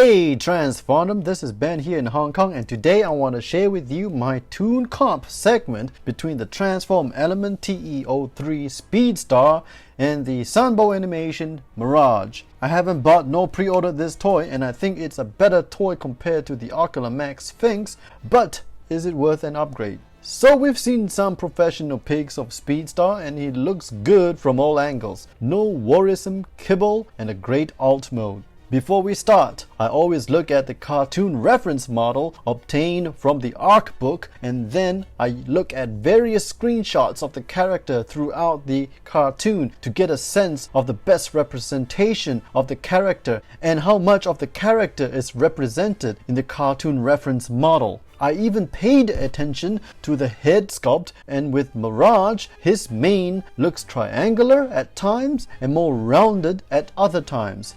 Hey Transformdom, this is Ben here in Hong Kong, and today I want to share with you my tune comp segment between the Transform Element TE-03 Speedstar and the Sunbow animation Mirage. I haven't bought nor pre-ordered this toy, and I think it's a better toy compared to the Ocular Max Sphinx, but is it worth an upgrade? So we've seen some professional pics of Speedstar and he looks good from all angles. No worrisome kibble and a great alt mode. Before we start, I always look at the cartoon reference model obtained from the ARC book, and then I look at various screenshots of the character throughout the cartoon to get a sense of the best representation of the character and how much of the character is represented in the cartoon reference model. I even paid attention to the head sculpt, and with Mirage, his mane looks triangular at times and more rounded at other times.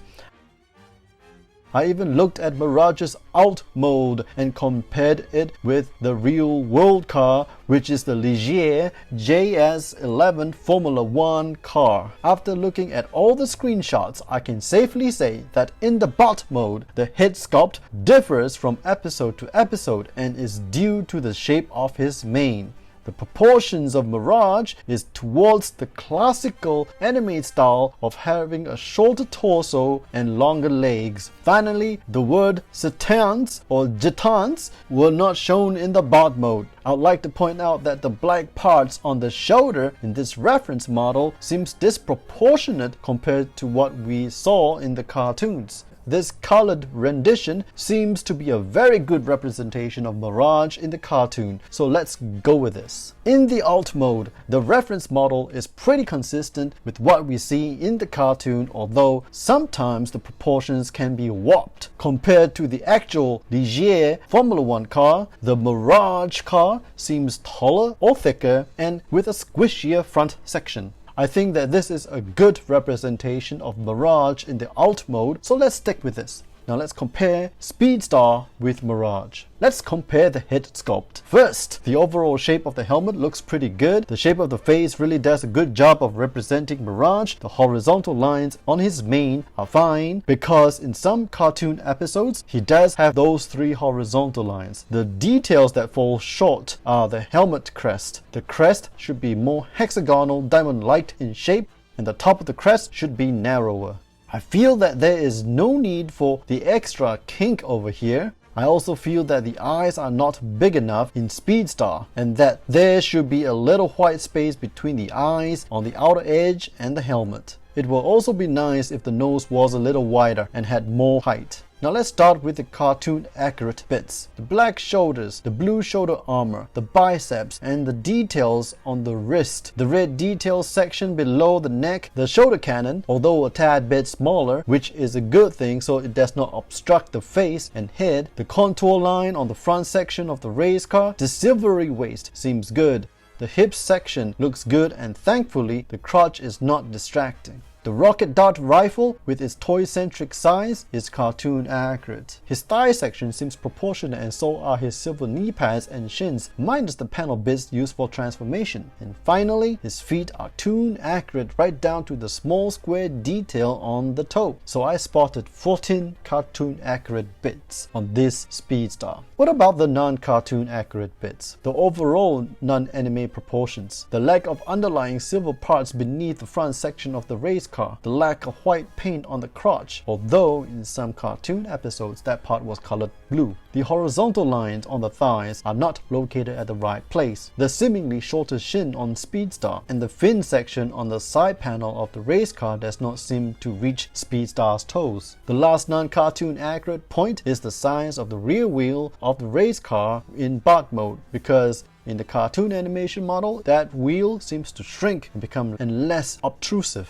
I even looked at Mirage's alt mode and compared it with the real world car, which is the Ligier JS11 Formula 1 car. After looking at all the screenshots, I can safely say that in the bot mode, the head sculpt differs from episode to episode and is due to the shape of his mane. The proportions of Mirage is towards the classical anime style of having a shorter torso and longer legs. Finally, the word Satans or Gitans were not shown in the bot mode. I would like to point out that the black parts on the shoulder in this reference model seems disproportionate compared to what we saw in the cartoons. This colored rendition seems to be a very good representation of Mirage in the cartoon, so let's go with this. In the alt mode, the reference model is pretty consistent with what we see in the cartoon, although sometimes the proportions can be warped. Compared to the actual Ligier Formula 1 car, the Mirage car seems taller or thicker and with a squishier front section. I think that this is a good representation of Mirage in the alt mode, so let's stick with this. Now let's compare Speedstar with Mirage. Let's compare the head sculpt. First, the overall shape of the helmet looks pretty good. The shape of the face really does a good job of representing Mirage. The horizontal lines on his mane are fine because in some cartoon episodes, he does have those three horizontal lines. The details that fall short are the helmet crest. The crest should be more hexagonal diamond-like in shape, and the top of the crest should be narrower. I feel that there is no need for the extra kink over here. I also feel that the eyes are not big enough in Speedstar, and that there should be a little white space between the eyes on the outer edge and the helmet. It will also be nice if the nose was a little wider and had more height. Now let's start with the cartoon accurate bits. The black shoulders, the blue shoulder armor, the biceps, and the details on the wrist. The red details section below the neck, the shoulder cannon, although a tad bit smaller, which is a good thing so it does not obstruct the face and head. The contour line on the front section of the race car, the silvery waist seems good. The hips section looks good, and thankfully the crotch is not distracting. The rocket dart rifle with its toy-centric size is cartoon accurate. His thigh section seems proportionate, and so are his silver knee pads and shins, minus the panel bits used for transformation. And finally, his feet are cartoon accurate right down to the small square detail on the toe. So I spotted 14 cartoon accurate bits on this Speedstar. What about the non-cartoon accurate bits? The overall non-anime proportions, the lack of underlying silver parts beneath the front section of the race car, the lack of white paint on the crotch, although in some cartoon episodes that part was colored blue. The horizontal lines on the thighs are not located at the right place. The seemingly shorter shin on Speedstar and the fin section on the side panel of the race car does not seem to reach Speedstar's toes. The last non-cartoon accurate point is the size of the rear wheel of the race car in bot mode, because in the cartoon animation model, that wheel seems to shrink and become less obtrusive.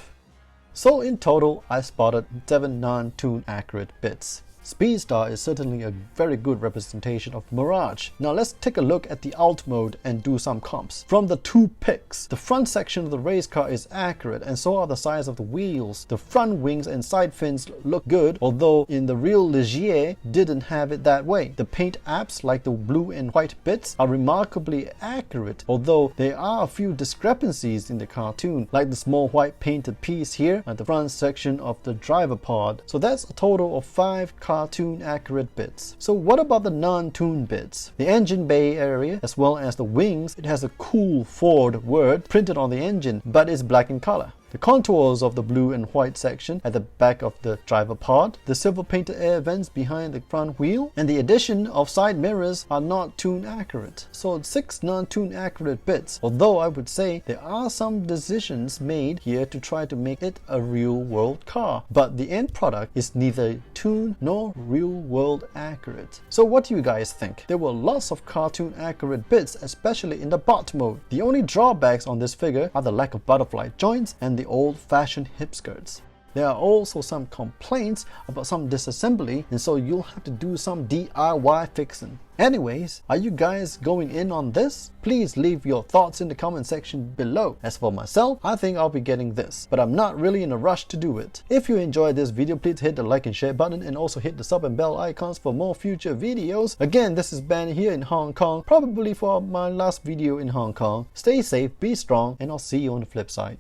So in total, I spotted 7 non-tune accurate bits. Speedstar is certainly a very good representation of Mirage. Now let's take a look at the alt mode and do some comps. From the two pics, the front section of the race car is accurate, and so are the size of the wheels. The front wings and side fins look good, although in the real Ligier didn't have it that way. The paint apps, like the blue and white bits, are remarkably accurate, although there are a few discrepancies in the cartoon, like the small white painted piece here at the front section of the driver pod. So that's a total of 5 cars cartoon accurate bits. So what about the non-tuned bits? The engine bay area as well as the wings, it has a cool Ford word printed on the engine, but it's black in color. The contours of the blue and white section at the back of the driver pod, the silver painted air vents behind the front wheel, and the addition of side mirrors are not tune accurate. So 6 non-tune accurate bits, although I would say there are some decisions made here to try to make it a real world car, but the end product is neither tune nor real world accurate. So what do you guys think? There were lots of cartoon accurate bits, especially in the bot mode. The only drawbacks on this figure are the lack of butterfly joints and the old-fashioned hip skirts. There are also some complaints about some disassembly, and so you'll have to do some DIY fixing. Anyways, are you guys going in on this? Please leave your thoughts in the comment section below. As for myself, I think I'll be getting this, but I'm not really in a rush to do it. If you enjoyed this video, please hit the like and share button and also hit the sub and bell icons for more future videos. Again, this is Ben here in Hong Kong, probably for my last video in Hong Kong. Stay safe, be strong, and I'll see you on the flip side.